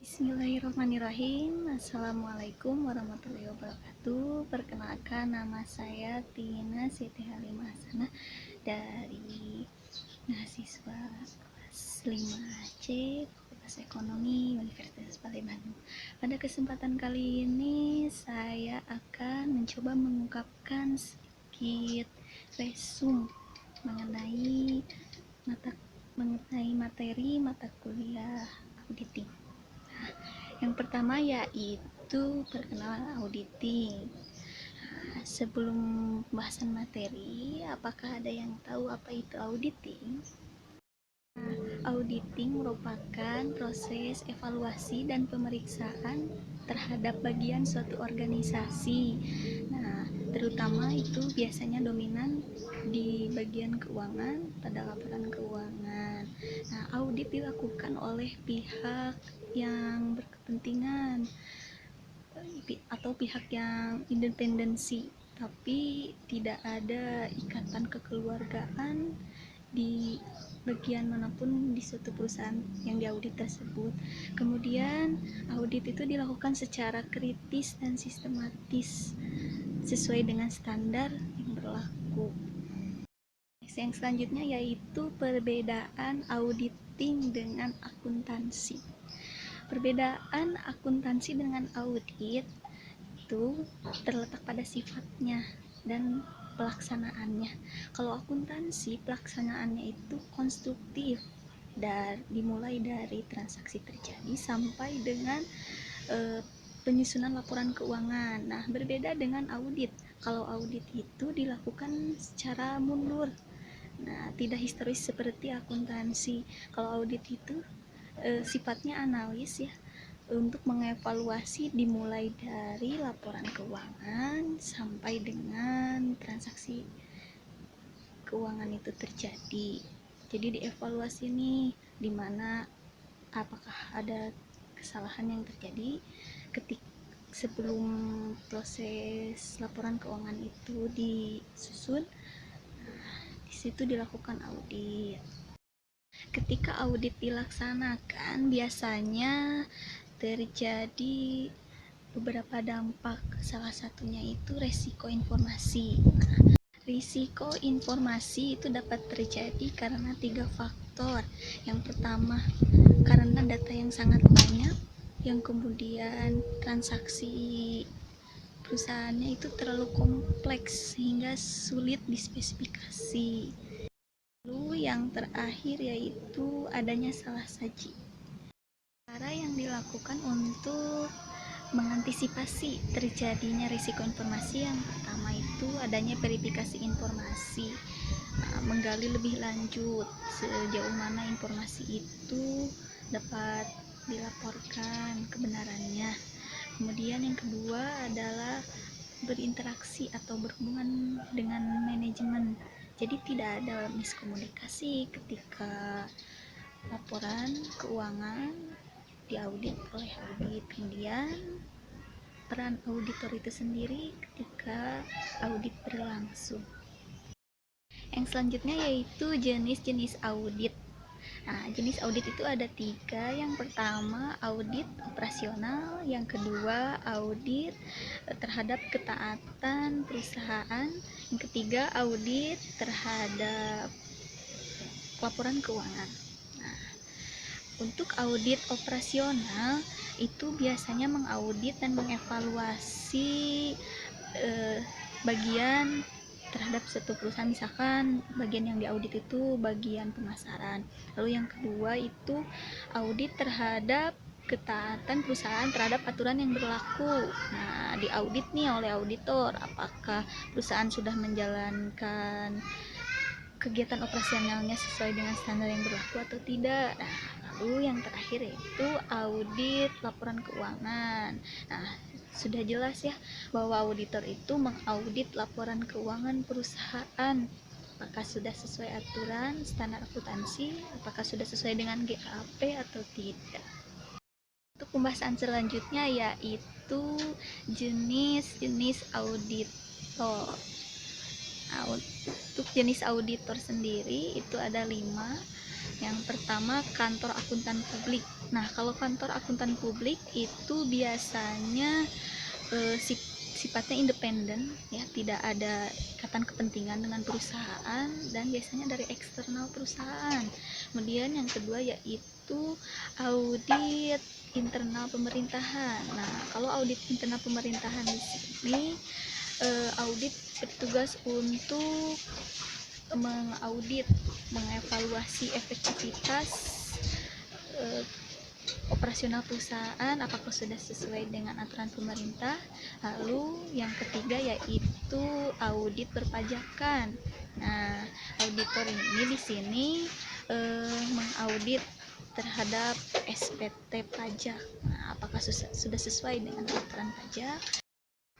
Bismillahirrahmanirrahim. Assalamualaikum warahmatullahi wabarakatuh. Perkenalkan, nama saya Tina Siti Halimah Hasanah dari mahasiswa kelas 5C Fakultas Ekonomi Universitas Palembang. Pada kesempatan kali ini saya akan mencoba mengungkapkan sedikit resume mengenai materi mata kuliah auditing. Yang pertama yaitu perkenalan auditing. Sebelum pembahasan materi, apakah ada yang tahu apa itu auditing? Auditing merupakan proses evaluasi dan pemeriksaan terhadap bagian suatu organisasi. Nah, terutama itu biasanya dominan di bagian keuangan pada laporan keuangan. Nah, audit dilakukan oleh pihak yang berkepentingan atau pihak yang independensi, tapi tidak ada ikatan kekeluargaan di bagian manapun di suatu perusahaan yang diaudit tersebut. Kemudian audit itu dilakukan secara kritis dan sistematis sesuai dengan standar yang berlaku. Yang selanjutnya yaitu perbedaan auditing dengan akuntansi. Perbedaan akuntansi dengan audit itu terletak pada sifatnya dan pelaksanaannya. Kalau akuntansi, pelaksanaannya itu konstruktif dan dimulai dari transaksi terjadi sampai dengan penyusunan laporan keuangan. Nah, berbeda dengan audit. Kalau audit itu dilakukan secara mundur. Nah, tidak historis seperti akuntansi. Kalau audit itu sifatnya analis ya, untuk mengevaluasi dimulai dari laporan keuangan sampai dengan transaksi keuangan itu terjadi. Jadi dievaluasi nih, dimana apakah ada kesalahan yang terjadi sebelum proses laporan keuangan itu disusun. Nah, di situ dilakukan audit. Ketika audit dilaksanakan, biasanya terjadi beberapa dampak. Salah satunya itu resiko informasi. Nah, risiko informasi itu dapat terjadi karena 3 faktor. Yang pertama, karena data yang sangat banyak. Yang kemudian transaksi perusahaannya itu terlalu kompleks sehingga sulit dispesifikasi. Lalu yang terakhir yaitu adanya salah saji. Cara yang dilakukan untuk mengantisipasi terjadinya risiko informasi, yang pertama itu adanya verifikasi informasi. Nah, menggali lebih lanjut sejauh mana informasi itu dapat dilaporkan kebenarannya. Kemudian yang kedua adalah berinteraksi atau berhubungan dengan manajemen. Jadi tidak ada miskomunikasi ketika laporan keuangan diaudit oleh audit. Kemudian peran auditor itu sendiri ketika audit berlangsung. Yang selanjutnya yaitu jenis-jenis audit. Nah, jenis audit itu ada 3. Yang pertama audit operasional, yang kedua audit terhadap ketaatan perusahaan, yang ketiga audit terhadap laporan keuangan. Nah, untuk audit operasional itu biasanya mengaudit dan mengevaluasi bagian terhadap suatu perusahaan, misalkan bagian yang diaudit itu bagian pemasaran. Lalu yang kedua itu audit terhadap ketaatan perusahaan terhadap aturan yang berlaku. Nah, diaudit nih oleh auditor apakah perusahaan sudah menjalankan kegiatan operasionalnya sesuai dengan standar yang berlaku atau tidak. Nah, lalu yang terakhir yaitu audit laporan keuangan. Nah, sudah jelas ya bahwa auditor itu mengaudit laporan keuangan perusahaan, apakah sudah sesuai aturan standar akuntansi, apakah sudah sesuai dengan GAAP atau tidak. Untuk pembahasan selanjutnya yaitu jenis-jenis auditor. Nah, untuk jenis auditor sendiri itu ada 5. Yang pertama kantor akuntan publik. Nah, kalau kantor akuntan publik itu biasanya sifatnya independen, ya, tidak ada ikatan kepentingan dengan perusahaan dan biasanya dari eksternal perusahaan. Kemudian yang kedua yaitu audit internal pemerintahan. Nah, kalau audit internal pemerintahan di sini audit bertugas untuk mengaudit, mengevaluasi efektivitas operasional perusahaan apakah sudah sesuai dengan aturan pemerintah. Lalu yang ketiga yaitu audit perpajakan. Nah, auditor ini di sini mengaudit terhadap SPT pajak. Nah, apakah sudah sesuai dengan aturan pajak?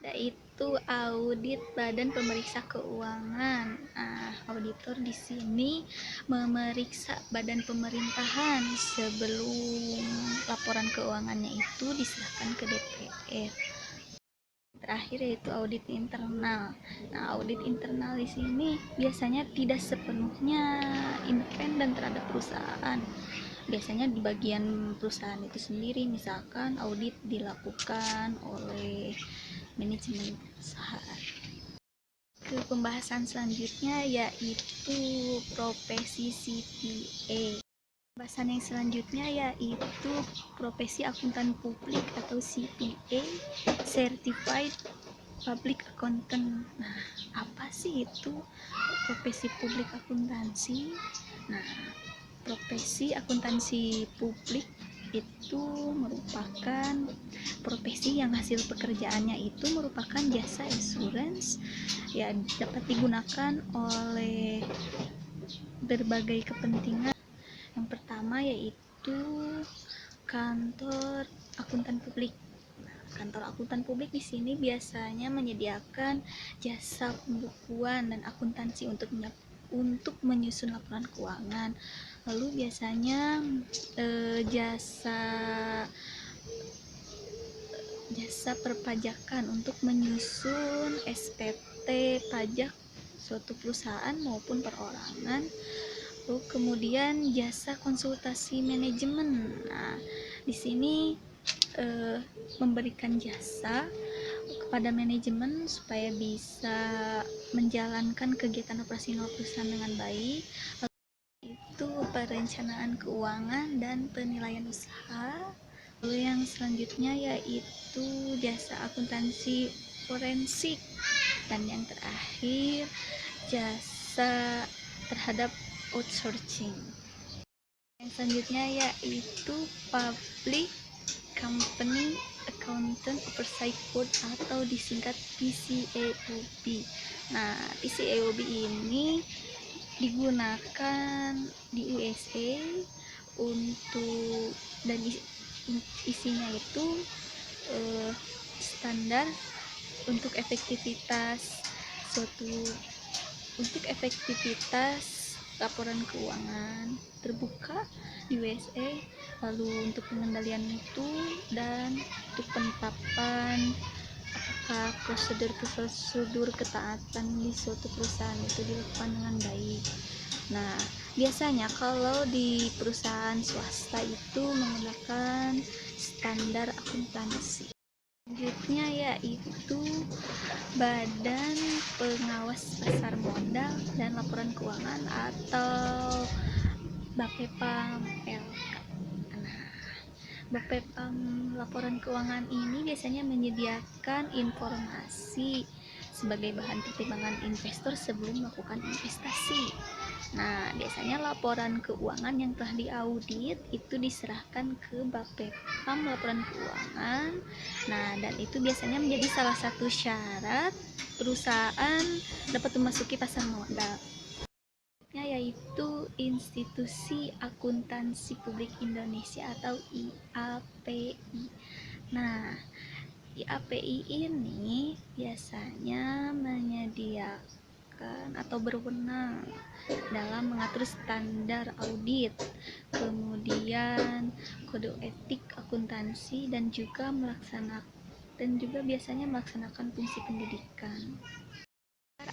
Yaitu audit Badan Pemeriksa Keuangan. Nah, auditor di sini memeriksa badan pemerintahan sebelum laporan keuangannya itu diserahkan ke DPR. Terakhir yaitu audit internal. Nah, audit internal di sini biasanya tidak sepenuhnya independen terhadap perusahaan. Biasanya di bagian perusahaan itu sendiri, misalkan audit dilakukan oleh manajemen perusahaan. Ke pembahasan selanjutnya yaitu profesi CPA. Pembahasan yang selanjutnya yaitu profesi akuntan publik atau CPA, Certified Public Accountant. Nah, apa sih itu profesi publik akuntansi? Nah, profesi akuntansi publik itu merupakan profesi yang hasil pekerjaannya itu merupakan jasa insurance, ya, dapat digunakan oleh berbagai kepentingan. Yang pertama yaitu kantor akuntan publik. Kantor akuntan publik di sini biasanya menyediakan jasa pembukuan dan akuntansi untuk menyusun laporan keuangan. Lalu biasanya jasa perpajakan untuk menyusun SPT pajak suatu perusahaan maupun perorangan. Lalu kemudian jasa konsultasi manajemen. Nah, di sini memberikan jasa kepada manajemen supaya bisa menjalankan kegiatan operasional perusahaan dengan baik. Itu perencanaan keuangan dan penilaian usaha. Lalu yang selanjutnya yaitu jasa akuntansi forensik, dan yang terakhir jasa terhadap outsourcing. Yang selanjutnya yaitu Public Company Accountant Oversight Board atau disingkat PCAOB. Nah, PCAOB ini digunakan di USA untuk, dan isinya itu standar untuk efektivitas laporan keuangan terbuka di USA, lalu untuk pengendalian mutu dan untuk penetapan apakah prosedur ketaatan di suatu perusahaan itu dilakukan dengan baik. Nah, biasanya kalau di perusahaan swasta itu menggunakan standar akuntansi. Selanjutnya yaitu Badan Pengawas Pasar Modal dan Laporan Keuangan atau BAPEPAM LK. Nah, BAPEPAM laporan keuangan ini biasanya menyediakan informasi sebagai bahan pertimbangan investor sebelum melakukan investasi. Nah, biasanya laporan keuangan yang telah diaudit itu diserahkan ke BAPEPAM laporan keuangan. Nah, dan itu biasanya menjadi salah satu syarat perusahaan dapat memasuki pasar modal, yaitu Institusi Akuntansi Publik Indonesia atau IAPI. Nah, IAPI ini biasanya menyediakan atau berwenang dalam mengatur standar audit, kemudian kode etik akuntansi, dan juga biasanya melaksanakan fungsi pendidikan.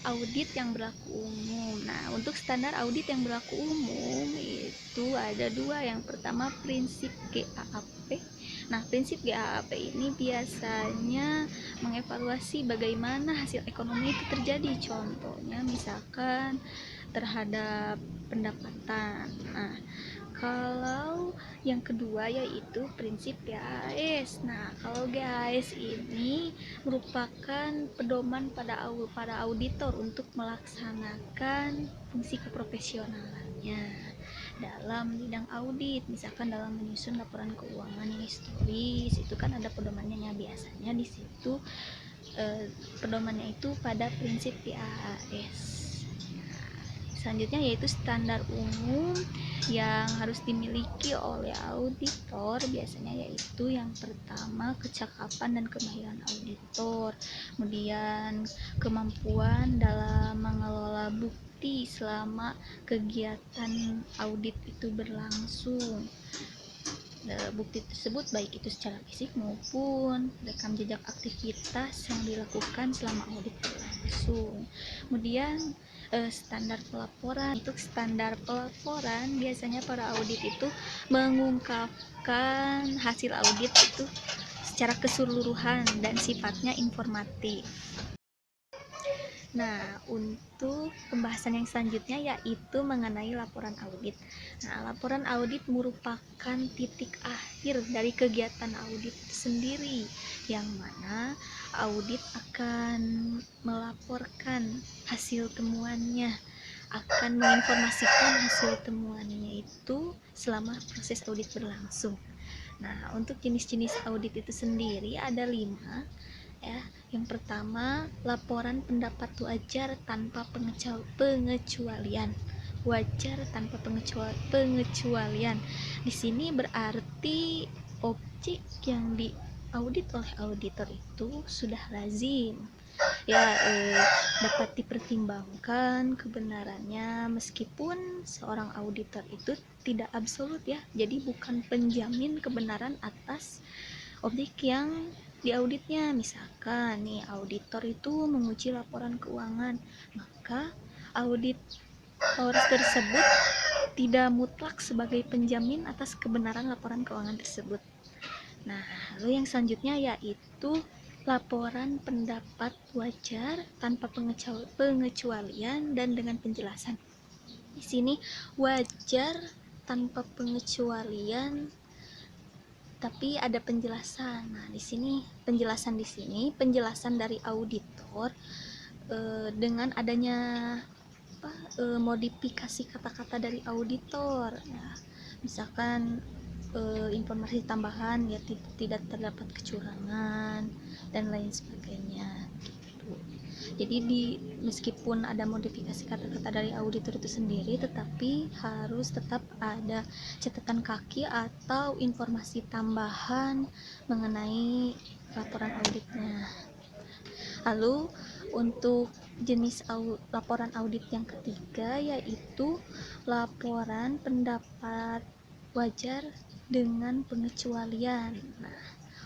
Audit yang berlaku umum. Nah, untuk standar audit yang berlaku umum itu ada dua. Yang pertama prinsip GAAP. Nah, prinsip GAAP ini biasanya mengevaluasi bagaimana hasil ekonomi itu terjadi. Contohnya misalkan terhadap pendapatan. Nah, kalau yang kedua yaitu prinsip GAS. Nah, kalau GAS ini merupakan pedoman para auditor untuk melaksanakan fungsi keprofesionalannya dalam bidang audit. Misalkan dalam menyusun laporan keuangan yang historis, itu kan ada pedomannya. Biasanya di situ pedomannya itu pada prinsip GAS. Selanjutnya yaitu standar umum yang harus dimiliki oleh auditor. Biasanya yaitu yang pertama kecakapan dan kemahiran auditor, kemudian kemampuan dalam mengelola bukti selama kegiatan audit itu berlangsung. Bukti tersebut baik itu secara fisik maupun rekam jejak aktivitas yang dilakukan selama audit berlangsung. Kemudian standar pelaporan. Untuk standar pelaporan biasanya para audit itu mengungkapkan hasil audit itu secara keseluruhan dan sifatnya informatif. Nah, untuk pembahasan yang selanjutnya yaitu mengenai laporan audit. Nah, laporan audit merupakan titik akhir dari kegiatan audit sendiri, yang mana audit akan melaporkan hasil temuannya, akan menginformasikan hasil temuannya itu selama proses audit berlangsung. Nah, untuk jenis-jenis audit itu sendiri ada 5 ya. Yang pertama, laporan pendapat wajar tanpa pengecualian. Wajar tanpa pengecualian. Di sini berarti objek yang diaudit oleh auditor itu sudah lazim ya, dapat dipertimbangkan kebenarannya, meskipun seorang auditor itu tidak absolut ya, jadi bukan penjamin kebenaran atas objek yang diauditnya. Misalkan nih auditor itu menguji laporan keuangan, maka auditor tersebut tidak mutlak sebagai penjamin atas kebenaran laporan keuangan tersebut. Nah, lalu yang selanjutnya yaitu laporan pendapat wajar tanpa pengecualian dan dengan penjelasan. Di sini wajar tanpa pengecualian tapi ada penjelasan. Nah, penjelasan dari auditor dengan adanya modifikasi kata-kata dari auditor. Nah, misalkan informasi tambahan ya, tidak terdapat kecurangan dan lain sebagainya gitu. Jadi meskipun ada modifikasi kata-kata dari auditor itu sendiri, tetapi harus tetap ada catatan kaki atau informasi tambahan mengenai laporan auditnya. Lalu untuk jenis laporan audit yang ketiga yaitu laporan pendapat wajar dengan pengecualian. Nah,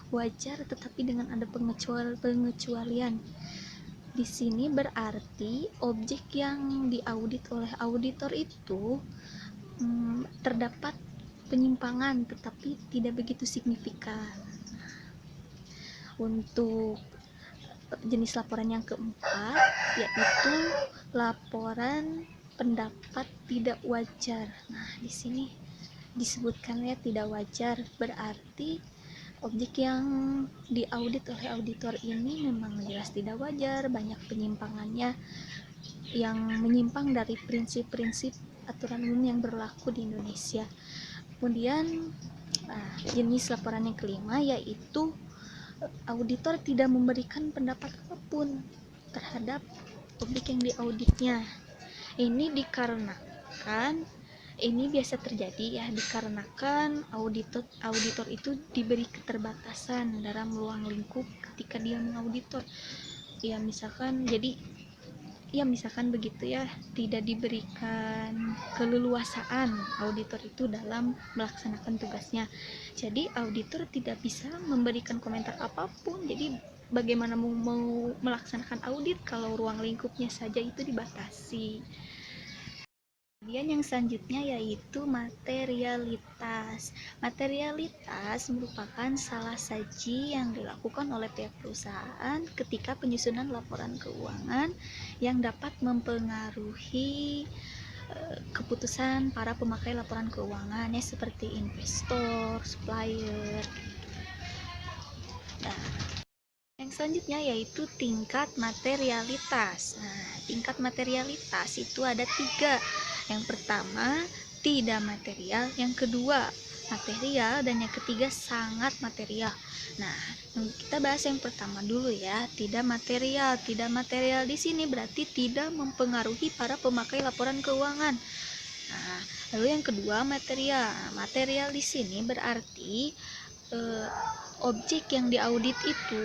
wajar tetapi dengan ada pengecualian. Di sini berarti objek yang diaudit oleh auditor itu terdapat penyimpangan tetapi tidak begitu signifikan. Untuk jenis laporan yang keempat yaitu laporan pendapat tidak wajar. Nah, di sini disebutkannya tidak wajar, berarti objek yang diaudit oleh auditor ini memang jelas tidak wajar, banyak penyimpangannya yang menyimpang dari prinsip-prinsip aturan umum yang berlaku di Indonesia. Kemudian jenis laporan yang kelima yaitu auditor tidak memberikan pendapat apapun terhadap objek yang diauditnya. Ini biasa terjadi ya, dikarenakan auditor itu diberi keterbatasan dalam ruang lingkup ketika dia mengauditor. Misalkan begitu ya, tidak diberikan keleluasaan auditor itu dalam melaksanakan tugasnya. Jadi auditor tidak bisa memberikan komentar apapun. Jadi bagaimana mau melaksanakan audit kalau ruang lingkupnya saja itu dibatasi. Kemudian yang selanjutnya yaitu materialitas. Materialitas merupakan salah saji yang dilakukan oleh pihak perusahaan ketika penyusunan laporan keuangan yang dapat mempengaruhi keputusan para pemakai laporan keuangan ya, seperti investor, supplier. Nah, yang selanjutnya yaitu tingkat materialitas. Nah, tingkat materialitas itu ada 3. Yang pertama, tidak material. Yang kedua, material. Dan yang ketiga, sangat material. Nah, kita bahas yang pertama dulu ya, tidak material. Tidak material di sini berarti tidak mempengaruhi para pemakai laporan keuangan. Nah, lalu yang kedua, material. Material di sini berarti objek yang diaudit itu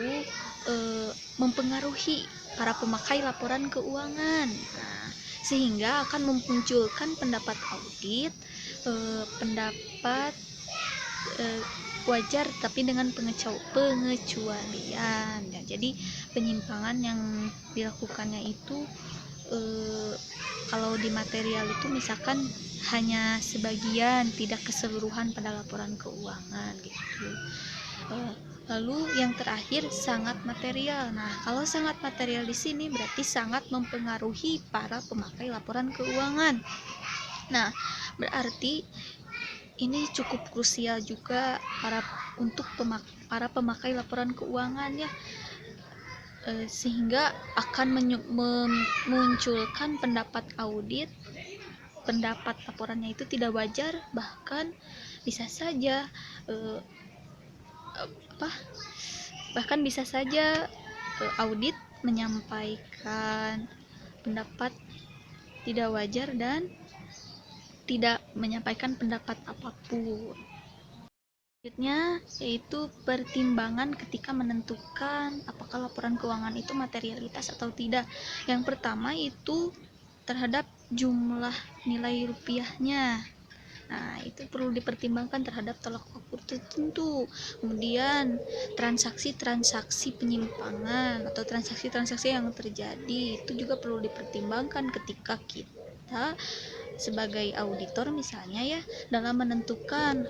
mempengaruhi para pemakai laporan keuangan. Nah, sehingga akan memunculkan pendapat audit, pendapat wajar tapi dengan pengecualian ya. Jadi penyimpangan yang dilakukannya itu kalau di material itu misalkan hanya sebagian, tidak keseluruhan pada laporan keuangan gitu. Lalu yang terakhir, sangat material. Nah, kalau sangat material di sini berarti sangat mempengaruhi para pemakai laporan keuangan. Nah, berarti ini cukup krusial juga untuk para pemakai laporan keuangan ya, sehingga akan memunculkan pendapat audit, pendapat laporannya itu tidak wajar, bahkan bisa saja audit menyampaikan pendapat tidak wajar dan tidak menyampaikan pendapat apapun. Selanjutnya yaitu pertimbangan ketika menentukan apakah laporan keuangan itu materialitas atau tidak. Yang pertama itu terhadap jumlah nilai rupiahnya. Nah, itu perlu dipertimbangkan terhadap tolak ukur tertentu. Kemudian transaksi-transaksi penyimpangan atau transaksi-transaksi yang terjadi itu juga perlu dipertimbangkan ketika kita sebagai auditor misalnya ya, dalam menentukan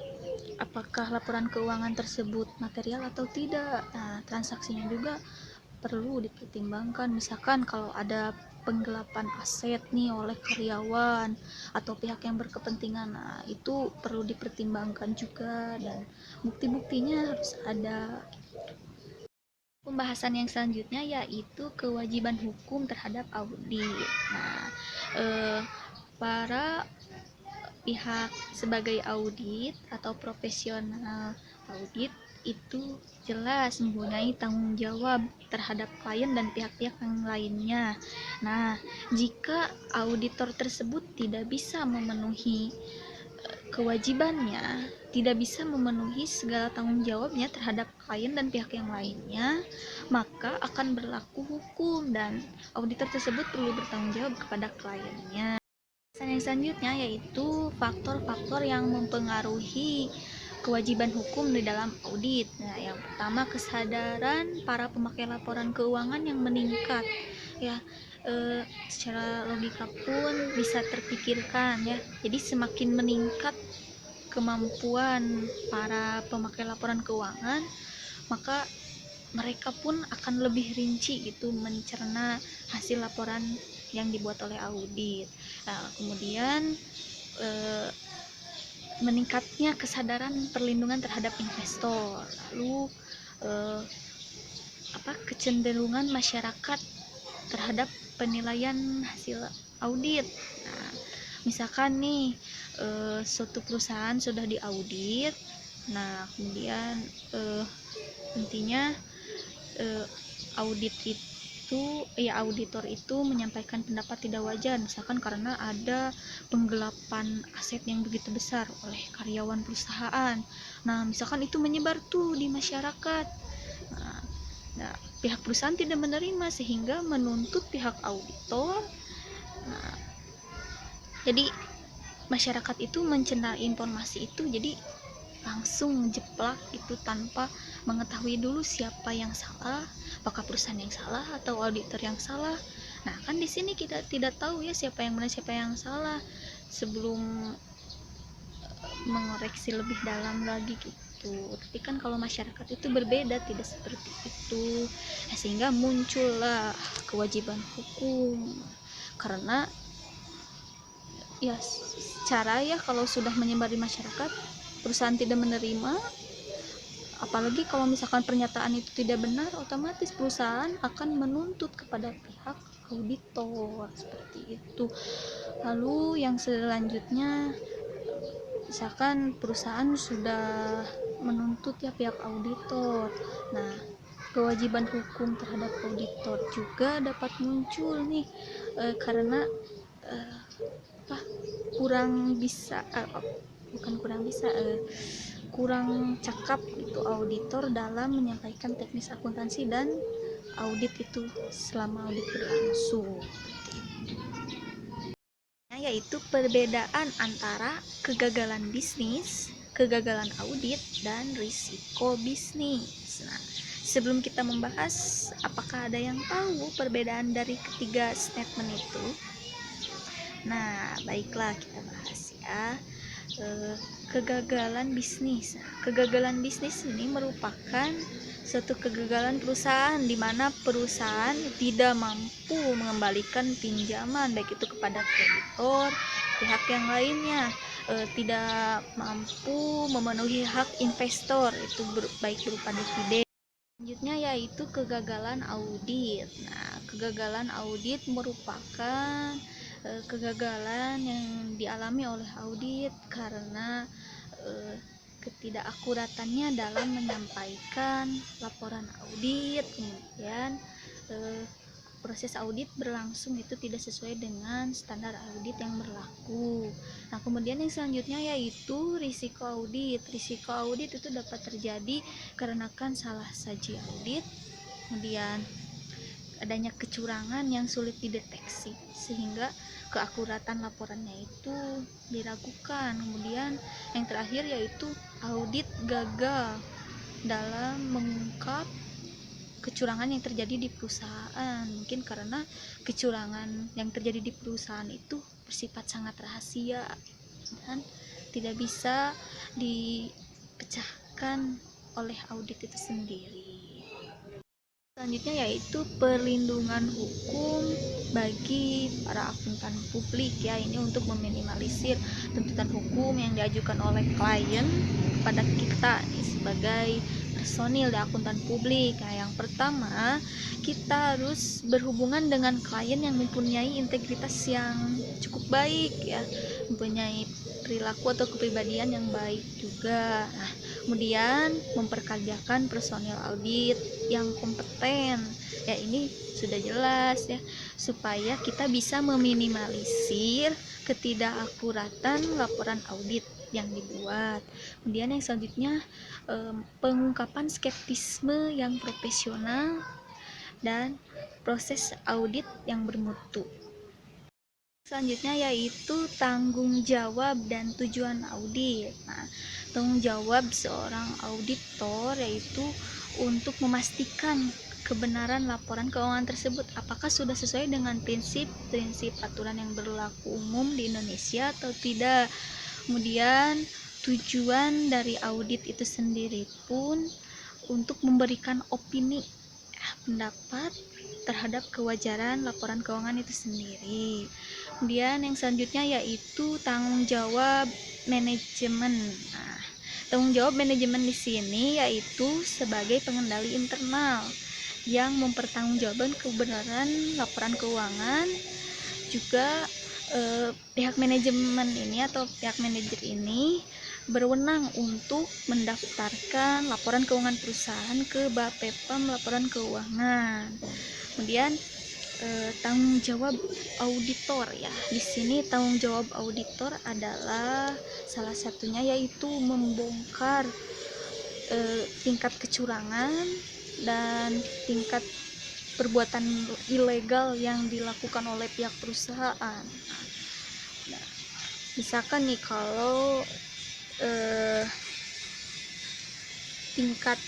apakah laporan keuangan tersebut material atau tidak. Nah, transaksinya juga perlu dipertimbangkan. Misalkan kalau ada penggelapan aset nih oleh karyawan atau pihak yang berkepentingan, nah itu perlu dipertimbangkan juga dan bukti-buktinya harus ada. Pembahasan yang selanjutnya yaitu kewajiban hukum terhadap audit. Nah, para pihak sebagai audit atau profesional audit itu jelas mempunyai tanggung jawab terhadap klien dan pihak-pihak yang lainnya. Nah, jika auditor tersebut tidak bisa memenuhi kewajibannya, tidak bisa memenuhi segala tanggung jawabnya terhadap klien dan pihak yang lainnya, maka akan berlaku hukum dan auditor tersebut perlu bertanggung jawab kepada kliennya. Yang selanjutnya yaitu faktor-faktor yang mempengaruhi kewajiban hukum di dalam audit. Nah, yang pertama, kesadaran para pemakai laporan keuangan yang meningkat ya. Secara logika pun bisa terpikirkan ya. Jadi semakin meningkat kemampuan para pemakai laporan keuangan, maka mereka pun akan lebih rinci gitu mencerna hasil laporan yang dibuat oleh audit. Nah, kemudian meningkatnya kesadaran perlindungan terhadap investor, lalu kecenderungan masyarakat terhadap penilaian hasil audit. Nah, misalkan nih suatu perusahaan sudah diaudit, nah kemudian intinya auditor itu menyampaikan pendapat tidak wajar, misalkan karena ada penggelapan aset yang begitu besar oleh karyawan perusahaan. Nah, misalkan itu menyebar tuh di masyarakat. Nah, pihak perusahaan tidak menerima sehingga menuntut pihak auditor. Nah, jadi masyarakat itu mencerna informasi itu, jadi langsung jeplak itu tanpa mengetahui dulu siapa yang salah, apakah perusahaan yang salah atau auditor yang salah. Nah, kan di sini kita tidak tahu ya siapa yang benar siapa yang salah sebelum mengoreksi lebih dalam lagi gitu. Tapi kan kalau masyarakat itu berbeda, tidak seperti itu ya, sehingga muncullah kewajiban hukum. Karena ya secara ya kalau sudah menyebar di masyarakat, perusahaan tidak menerima, apalagi kalau misalkan pernyataan itu tidak benar, otomatis perusahaan akan menuntut kepada pihak auditor seperti itu. Lalu yang selanjutnya, misalkan perusahaan sudah menuntut ya pihak auditor, nah kewajiban hukum terhadap auditor juga dapat muncul nih, karena apa kurang bisa bukan kurang bisa, kurang cakap itu auditor dalam menyampaikan teknis akuntansi dan audit itu selama audit berlangsung, yaitu perbedaan antara kegagalan bisnis, kegagalan audit, dan risiko bisnis. Nah, sebelum kita membahas, apakah ada yang tahu perbedaan dari ketiga statement itu? Nah, baiklah kita bahas ya. Kegagalan bisnis. Kegagalan bisnis ini merupakan suatu kegagalan perusahaan di mana perusahaan tidak mampu mengembalikan pinjaman baik itu kepada kreditor, pihak yang lainnya, tidak mampu memenuhi hak investor itu baik berupa dividen. Selanjutnya yaitu kegagalan audit. Nah, kegagalan audit merupakan kegagalan yang dialami oleh audit karena ketidakakuratannya dalam menyampaikan laporan audit, kemudian proses audit berlangsung itu tidak sesuai dengan standar audit yang berlaku. Nah, kemudian yang selanjutnya yaitu risiko audit. Risiko audit itu dapat terjadi karena salah saji audit, kemudian adanya kecurangan yang sulit dideteksi sehingga keakuratan laporannya itu diragukan. Kemudian yang terakhir yaitu audit gagal dalam mengungkap kecurangan yang terjadi di perusahaan, mungkin karena kecurangan yang terjadi di perusahaan itu bersifat sangat rahasia dan tidak bisa dipecahkan oleh audit itu sendiri. Selanjutnya yaitu perlindungan hukum bagi para akuntan publik ya, ini untuk meminimalisir tuntutan hukum yang diajukan oleh klien kepada kita nih, sebagai personil di akuntan publik. Nah, yang pertama kita harus berhubungan dengan klien yang mempunyai integritas yang cukup baik ya, mempunyai perilaku atau kepribadian yang baik juga. Nah, kemudian memperkerjakan personil audit yang kompeten ya, ini sudah jelas ya, supaya kita bisa meminimalisir ketidakakuratan laporan audit yang dibuat. Kemudian yang selanjutnya pengungkapan skeptisme yang profesional dan proses audit yang bermutu. Selanjutnya yaitu tanggung jawab dan tujuan audit. Nah, tanggung jawab seorang auditor yaitu untuk memastikan kebenaran laporan keuangan tersebut apakah sudah sesuai dengan prinsip-prinsip aturan yang berlaku umum di Indonesia atau tidak. Kemudian tujuan dari audit itu sendiri pun untuk memberikan opini, pendapat terhadap kewajaran laporan keuangan itu sendiri. Kemudian yang selanjutnya yaitu tanggung jawab manajemen. Nah, tanggung jawab manajemen di sini yaitu sebagai pengendali internal yang mempertanggungjawabkan kebenaran laporan keuangan. Juga pihak manajemen ini atau pihak manajer ini berwenang untuk mendaftarkan laporan keuangan perusahaan ke Bapepam laporan keuangan. Kemudian tanggung jawab auditor ya. Di sini tanggung jawab auditor adalah salah satunya yaitu membongkar tingkat kecurangan dan tingkat perbuatan ilegal yang dilakukan oleh pihak perusahaan. Nah, misalkan nih kalau tingkat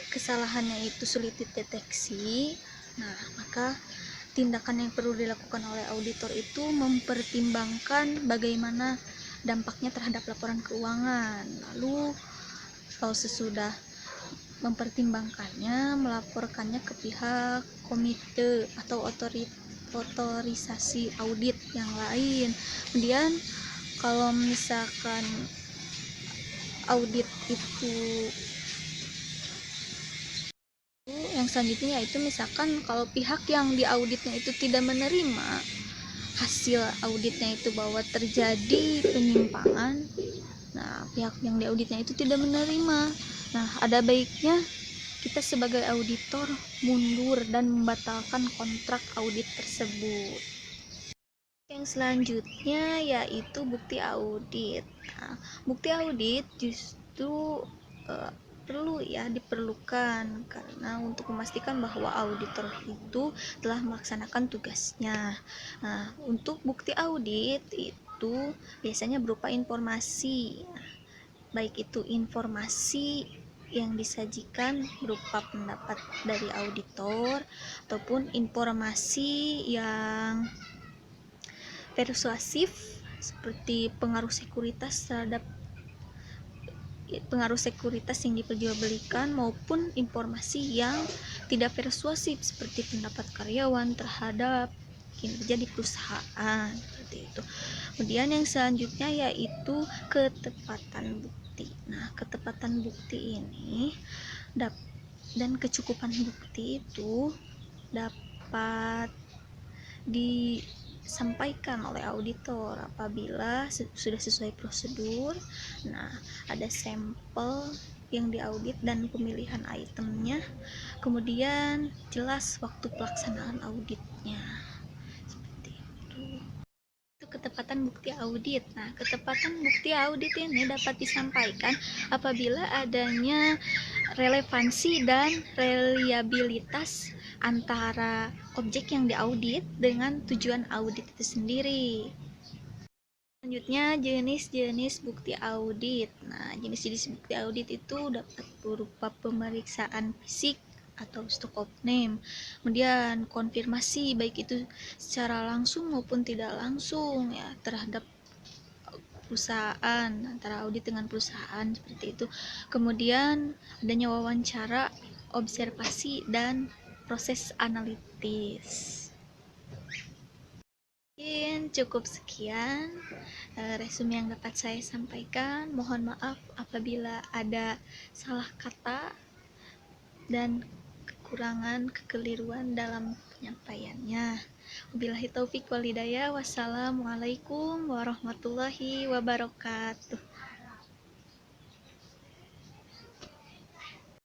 kesalahannya itu sulit dideteksi, nah maka tindakan yang perlu dilakukan oleh auditor itu mempertimbangkan bagaimana dampaknya terhadap laporan keuangan. Lalu kalau sesudah mempertimbangkannya, melaporkannya ke pihak komite atau otorisasi audit yang lain. Kemudian kalau misalkan audit itu yang selanjutnya yaitu misalkan kalau pihak yang diauditnya itu tidak menerima hasil auditnya itu bahwa terjadi penyimpangan, nah pihak yang diauditnya itu tidak menerima, nah ada baiknya kita sebagai auditor mundur dan membatalkan kontrak audit tersebut. Yang selanjutnya yaitu bukti audit. Nah, bukti audit justru perlu ya diperlukan karena untuk memastikan bahwa auditor itu telah melaksanakan tugasnya. Nah, untuk bukti audit itu biasanya berupa informasi, baik itu informasi yang disajikan berupa pendapat dari auditor ataupun informasi yang persuasif seperti pengaruh sekuritas yang diperjualbelikan maupun informasi yang tidak persuasif seperti pendapat karyawan terhadap kinerja di perusahaan seperti itu. Kemudian yang selanjutnya yaitu ketepatan bukti. Nah, ketepatan bukti ini dan kecukupan bukti itu dapat disampaikan oleh auditor apabila sudah sesuai prosedur. Nah, ada sampel yang diaudit dan pemilihan itemnya, kemudian jelas waktu pelaksanaan auditnya seperti itu. Ketepatan bukti audit. Nah, ketepatan bukti audit ini dapat disampaikan apabila adanya relevansi dan reliabilitas antara objek yang diaudit dengan tujuan audit itu sendiri. Selanjutnya jenis-jenis bukti audit. Nah, jenis-jenis bukti audit itu dapat berupa pemeriksaan fisik atau stock of name, kemudian konfirmasi baik itu secara langsung maupun tidak langsung ya terhadap perusahaan, antara audit dengan perusahaan seperti itu. Kemudian adanya wawancara, observasi dan proses analitis. Mungkin cukup sekian resume yang dapat saya sampaikan. Mohon maaf apabila ada salah kata dan kekurangan, kekeliruan dalam penyampaiannya. Wabillahi taufik wal hidayah. Wassalamualaikum warahmatullahi wabarakatuh.